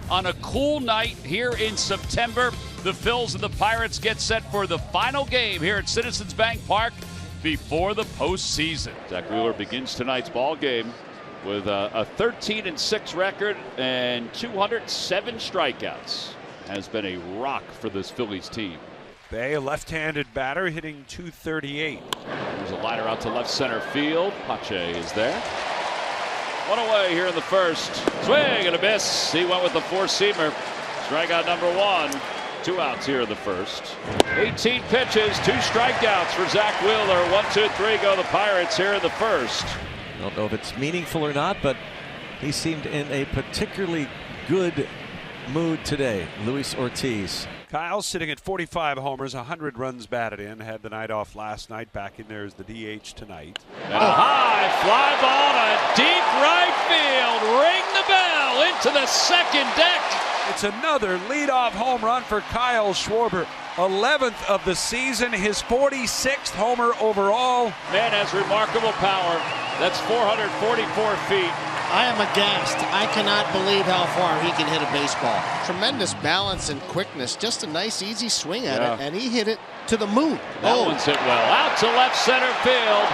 on a cool night here in September. The Phils and the Pirates get set for the final game here at Citizens Bank Park before the postseason. Zach Wheeler begins tonight's ball game with a 13-6 record and 207 strikeouts. Has been a rock for this Phillies team. Bay, a left-handed batter, hitting .238. There's a liner out to left center field. Pache is there. One away here in the first. Swing and a miss. He went with the four-seamer. Strikeout number one. 2 outs here in the first. 18 pitches, 2 strikeouts for Zach Wheeler. 1, 2, 3 go the Pirates here in the first. I don't know if it's meaningful or not, but he seemed in a particularly good mood today. Luis Ortiz. Kyle sitting at 45 homers, 100 runs batted in. Had the night off last night. Back in there as the DH tonight. And a high fly ball to deep right field. Ring the bell into the second deck. It's another leadoff home run for Kyle Schwarber. 11th of the season, his 46th homer overall. Man has remarkable power. That's 444 feet. I am aghast. I cannot believe how far he can hit a baseball. Tremendous balance and quickness. Just a nice, easy swing at it, and he hit it to the moon. That one's hit well. Out to left center field.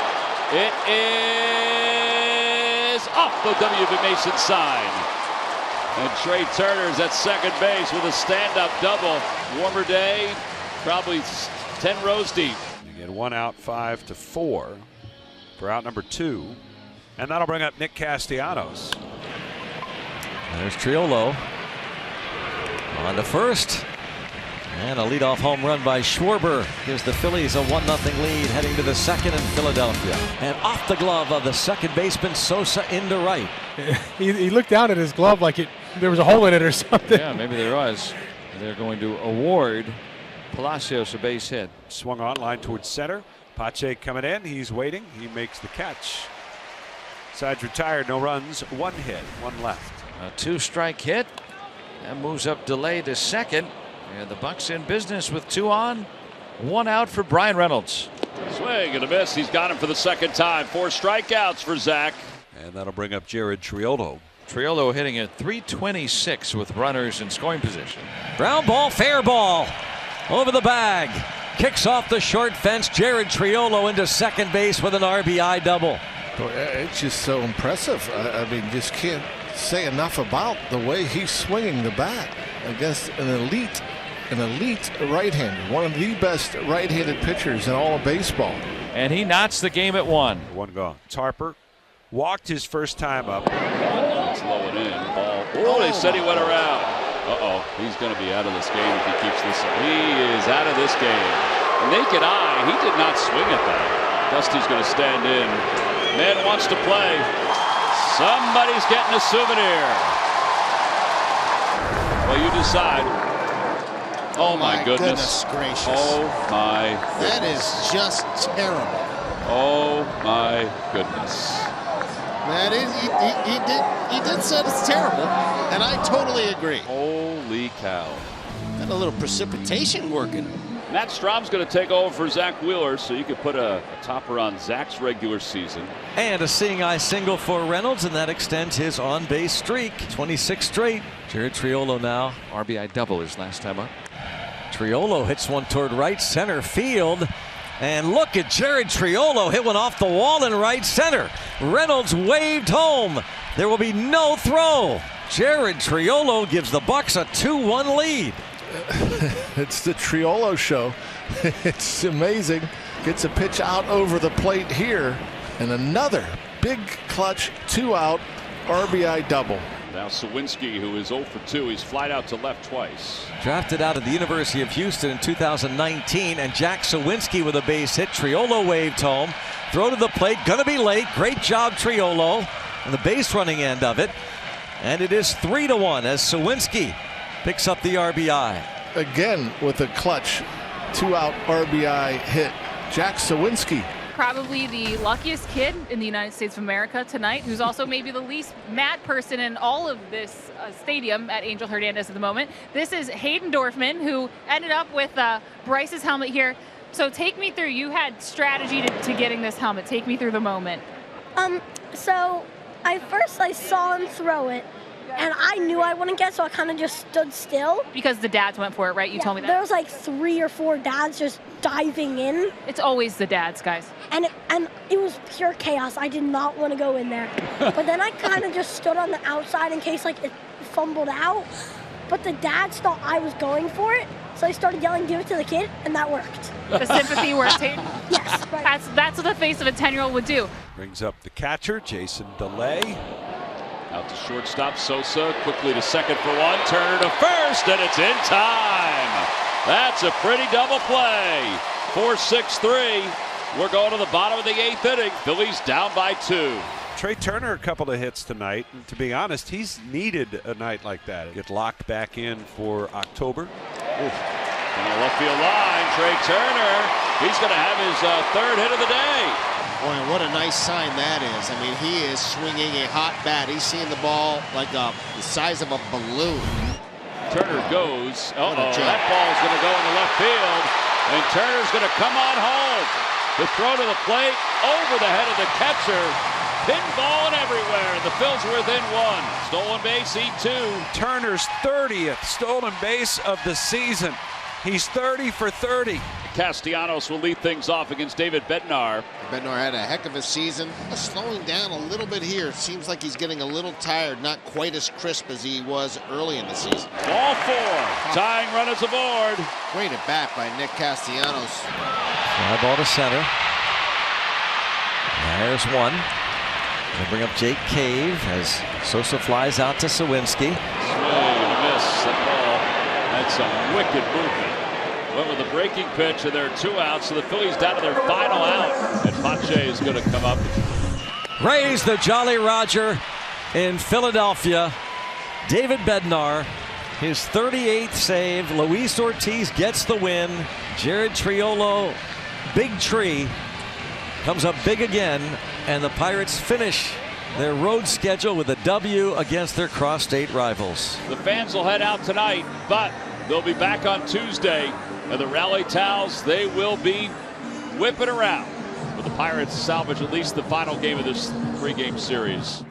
It is off the W.B. Mason sign. And Trey Turner's at second base with a stand-up double. Warmer day, probably 10 rows deep. You get 1 out, 5-4 for out number 2. And that'll bring up Nick Castellanos. There's Triolo on to first. And a leadoff home run by Schwarber gives the Phillies a 1-0 lead heading to the second in Philadelphia. And off the glove of the second baseman Sosa into right. He looked down at his glove like there was a hole in it or something. Yeah, maybe there was. They're going to award Palacios a base hit. Swung on, line towards center. Pache coming in. He's waiting. He makes the catch. Side's retired. No runs. 1 hit. 1 left. A 2-strike hit. That moves up delay to second. And the Bucks in business with 2 on, 1 out for Brian Reynolds. Swing and a miss. He's got him for the second time. 4 strikeouts for Zach. And that'll bring up Jared Triolo. Triolo hitting at .326 with runners in scoring position. Ground ball, fair ball. Over the bag. Kicks off the short fence. Jared Triolo into second base with an RBI double. Boy, it's just so impressive. I mean, just can't say enough about the way he's swinging the bat against an elite right-hander, one of the best right-handed pitchers in all of baseball. And he knots the game at 1. 1 gone. Harper walked his first time up. It's low and in. Ball. Oh, they said he went around. Uh-oh. He's going to be out of this game if he keeps this. He is out of this game. Naked eye. He did not swing at that. Dusty's going to stand in. Man wants to play. Somebody's getting a souvenir. Well, you decide. Oh my goodness gracious. Oh my goodness. That is just terrible. Oh my goodness. That is, he did say it's terrible, and I totally agree. Holy cow. Got a little precipitation working. Matt Strom's going to take over for Zach Wheeler, so you could put a topper on Zach's regular season. And a seeing eye single for Reynolds, and that extends his on-base streak. 26 straight. Jared Triolo now. RBI double his last time up. Triolo hits one toward right center field. And look at Jared Triolo hit one off the wall in right center. Reynolds waved home. There will be no throw. Jared Triolo gives the Bucks a 2-1 lead. It's the Triolo show. It's amazing. Gets a pitch out over the plate here, and another big clutch 2-out RBI double. Now Sawinski, who is 0 for 2, he's flied out to left twice. Drafted out of the University of Houston in 2019, and Jack Sawinski with a base hit. Triolo waved home. Throw to the plate, gonna be late. Great job, Triolo, on the base running end of it. And it is 3-1 as Sawinski picks up the RBI. Again with a clutch 2-out RBI hit. Jack Sawinski. Probably the luckiest kid in the United States of America tonight, who's also maybe the least mad person in all of this stadium at Angel Hernandez at the moment. This is Hayden Dorfman, who ended up with Bryce's helmet here. So take me through, you had strategy to getting this helmet. Take me through the moment. So I saw him throw it, and I knew I wouldn't get, so I kind of just stood still. Because the dads went for it, right? You told me that. There was like 3 or 4 dads just diving in. It's always the dads, guys. And it was pure chaos. I did not want to go in there. But then I kind of just stood on the outside in case like it fumbled out. But the dads thought I was going for it, so they started yelling, "Give it to the kid," and that worked. The sympathy works, Hayden. Yes, right. That's what the face of a 10-year-old would do. Brings up the catcher, Jason DeLay. Out to shortstop, Sosa quickly to second for one, Turner to first, and it's in time. That's a pretty double play. 4-6-3. We're going to the bottom of the 8th inning. Phillies down by 2. Trey Turner, a couple of hits tonight, and to be honest, he's needed a night like that. Get locked back in for October. Oof. On the left field line, Trey Turner, he's going to have his 3rd hit of the day. Boy, what a nice sign that is. I mean, he is swinging a hot bat. He's seeing the ball like the size of a balloon. Turner goes. That ball is going to go in the left field, and Turner's going to come on home. The throw to the plate over the head of the catcher. Pinballing everywhere. The Phils are within 1. Stolen base, E2. Turner's 30th stolen base of the season. He's 30 for 30. Castellanos will lead things off against David Bednar. Bednar had a heck of a season. Slowing down a little bit here. Seems like he's getting a little tired. Not quite as crisp as he was early in the season. Ball 4. Tying runners aboard. Great at bat by Nick Castellanos. Fly ball to center. There's one. They bring up Jake Cave as Sosa flies out to Sawinski. Swing and a miss. That ball had some wicked movement. Went with a breaking pitch, and there are 2 outs, so the Phillies down to their final out. And Pache is going to come up. Raise the Jolly Roger in Philadelphia. David Bednar, his 38th save. Luis Ortiz gets the win. Jared Triolo, big tree, comes up big again. And the Pirates finish their road schedule with a W against their cross-state rivals. The fans will head out tonight, but they'll be back on Tuesday. And the rally towels, they will be whipping around for the Pirates to salvage at least the final game of this 3-game series.